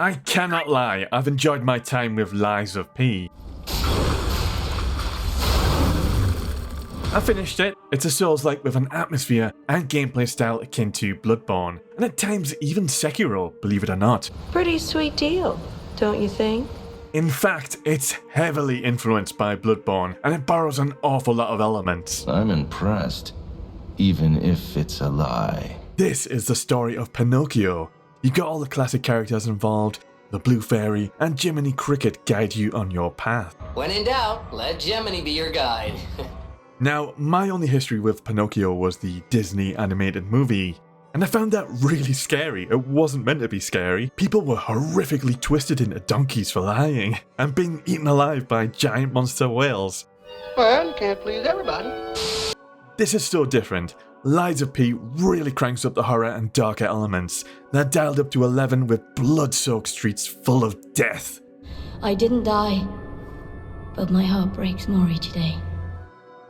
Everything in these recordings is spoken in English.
I cannot lie, I've enjoyed my time with LiesofP. I finished it. It's a Souls-like with an atmosphere and gameplay style akin to Bloodborne, and at times even Sekiro, believe it or not. Pretty sweet deal, don't you think? In fact, it's heavily influenced by Bloodborne, and it borrows an awful lot of elements. I'm impressed, even if it's a lie. This is the story of Pinocchio. You've got all the classic characters involved, the Blue Fairy and Jiminy Cricket guide you on your path. When in doubt, let Jiminy be your guide. Now, my only history with Pinocchio was the Disney animated movie, and I found that really scary. It wasn't meant to be scary. People were horrifically twisted into donkeys for lying, and being eaten alive by giant monster whales. Well, you can't please everybody. This is so different. LiesofP really cranks up the horror and darker elements. They're dialed up to 11 with blood-soaked streets full of death. I didn't die, but my heart breaks more each day.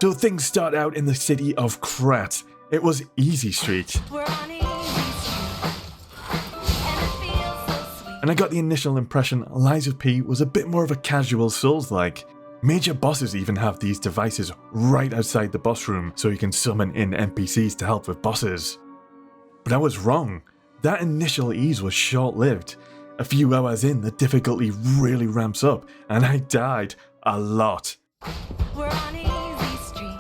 So things start out in the city of Krat. It was Easy Street. And I got the initial impression LiesofP was a bit more of a casual Souls-like. Major bosses even have these devices right outside the boss room so you can summon in NPCs to help with bosses. But I was wrong. That initial ease was short-lived. A few hours in, the difficulty really ramps up, and I died a lot. We're on Easy Street.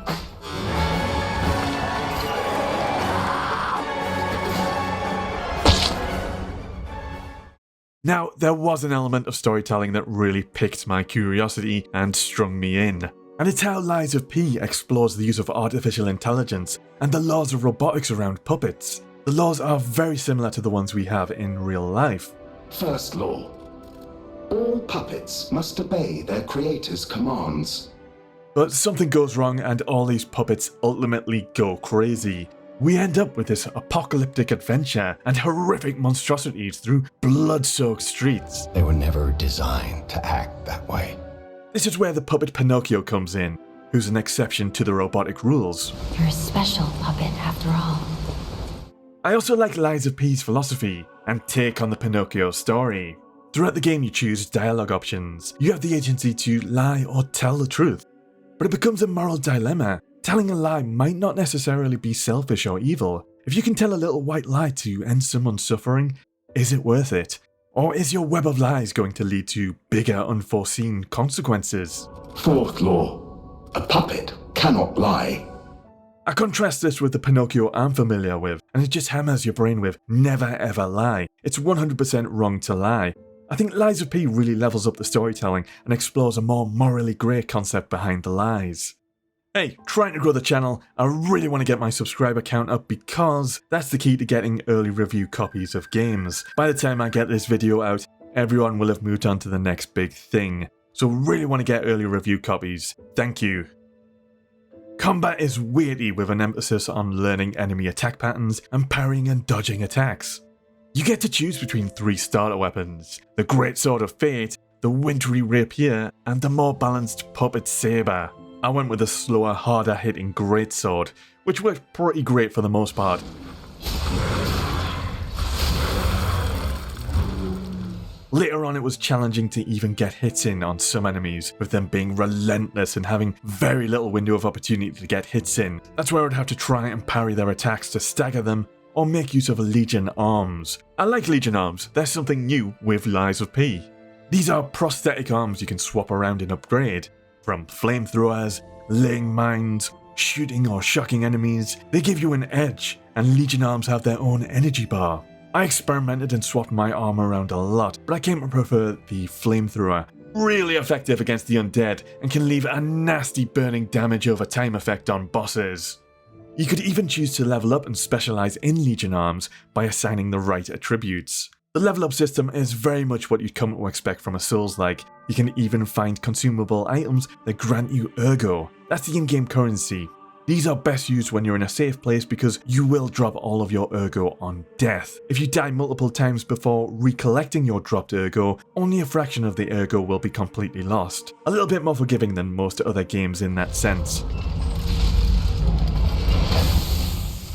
Now, there was an element of storytelling that really piqued my curiosity and strung me in. And it's how LiesofP explores the use of artificial intelligence and the laws of robotics around puppets. The laws are very similar to the ones we have in real life. First law. All puppets must obey their creator's commands. But something goes wrong and all these puppets ultimately go crazy. We end up with this apocalyptic adventure and horrific monstrosities through blood-soaked streets. They were never designed to act that way. This is where the puppet Pinocchio comes in, who's an exception to the robotic rules. You're a special puppet after all. I also like LiesofP's philosophy and take on the Pinocchio story. Throughout the game you choose dialogue options. You have the agency to lie or tell the truth. But it becomes a moral dilemma. Telling a lie might not necessarily be selfish or evil. If you can tell a little white lie to end someone's suffering, is it worth it? Or is your web of lies going to lead to bigger unforeseen consequences? Fourth law. A puppet cannot lie. I contrast this with the Pinocchio I'm familiar with, and it just hammers your brain with never ever lie. It's 100% wrong to lie. I think LiesofP really levels up the storytelling and explores a more morally grey concept behind the lies. Hey, trying to grow the channel, I really want to get my subscriber count up because that's the key to getting early review copies of games. By the time I get this video out, everyone will have moved on to the next big thing. So really want to get early review copies. Thank you. Combat is weighty with an emphasis on learning enemy attack patterns and parrying and dodging attacks. You get to choose between 3 starter weapons, the Great Sword of Fate, the Wintry Rapier, and the more balanced Puppet Saber. I went with a slower, harder hitting Greatsword, which worked pretty great for the most part. Later on it was challenging to even get hits in on some enemies, with them being relentless and having very little window of opportunity to get hits in. That's where I'd have to try and parry their attacks to stagger them, or make use of Legion arms. I like Legion arms, they're something new with LiesofP. These are prosthetic arms you can swap around and upgrade. From flamethrowers, laying mines, shooting or shocking enemies, they give you an edge, and Legion arms have their own energy bar. I experimented and swapped my arm around a lot, but I came to prefer the flamethrower. Really effective against the undead, and can leave a nasty burning damage over time effect on bosses. You could even choose to level up and specialise in Legion arms by assigning the right attributes. The level up system is very much what you'd come to expect from a Souls-like. You can even find consumable items that grant you Ergo. That's the in-game currency. These are best used when you're in a safe place because you will drop all of your Ergo on death. If you die multiple times before recollecting your dropped Ergo, only a fraction of the Ergo will be completely lost. A little bit more forgiving than most other games in that sense.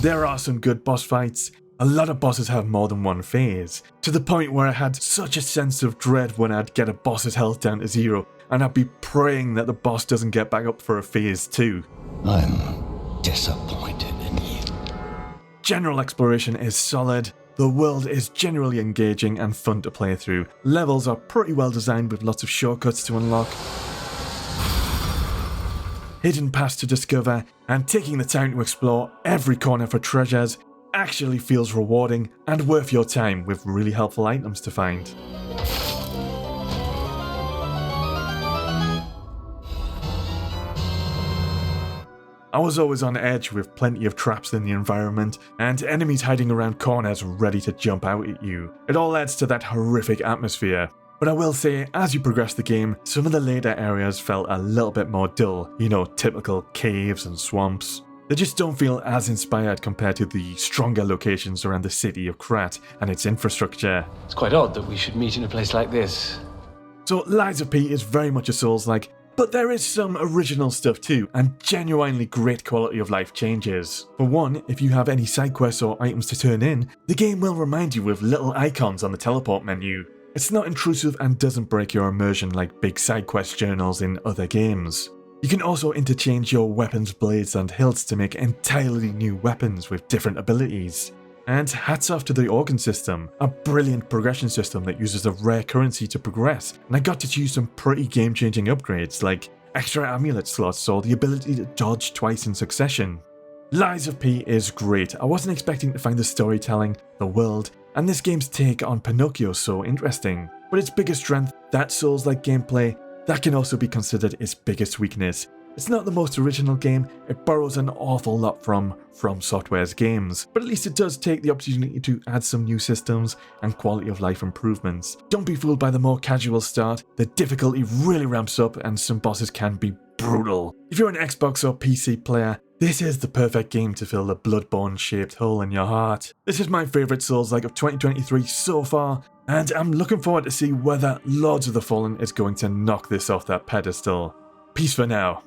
There are some good boss fights, A lot of bosses have more than one phase, to the point where I had such a sense of dread when I'd get a boss's health down to 0, and I'd be praying that the boss doesn't get back up for a phase 2. I'm disappointed in you. General exploration is solid, the world is generally engaging and fun to play through, levels are pretty well designed with lots of shortcuts to unlock, hidden paths to discover, and taking the time to explore every corner for treasures actually feels rewarding and worth your time with really helpful items to find. I was always on edge with plenty of traps in the environment and enemies hiding around corners ready to jump out at you. It all adds to that horrific atmosphere. But I will say, as you progress the game, some of the later areas felt a little bit more dull, typical caves and swamps. They just don't feel as inspired compared to the stronger locations around the city of Krat and its infrastructure. It's quite odd that we should meet in a place like this. So LiesofP is very much a Souls-like, but there is some original stuff too, and genuinely great quality of life changes. For one, if you have any side quests or items to turn in, the game will remind you with little icons on the teleport menu. It's not intrusive and doesn't break your immersion like big side quest journals in other games. You can also interchange your weapons, blades and hilts to make entirely new weapons with different abilities. And hats off to the organ system, a brilliant progression system that uses a rare currency to progress, and I got to choose some pretty game-changing upgrades like extra amulet slots or the ability to dodge twice in succession. LiesofP is great. I wasn't expecting to find the storytelling, the world, and this game's take on Pinocchio so interesting, but its biggest strength, that Souls-like gameplay, that can also be considered its biggest weakness. It's not the most original game, it borrows an awful lot from Software's games, but at least it does take the opportunity to add some new systems and quality of life improvements. Don't be fooled by the more casual start, the difficulty really ramps up and some bosses can be brutal. If you're an Xbox or PC player, this is the perfect game to fill the Bloodborne-shaped hole in your heart. This is my favourite Souls-like of 2023 so far, and I'm looking forward to see whether Lords of the Fallen is going to knock this off that pedestal. Peace for now.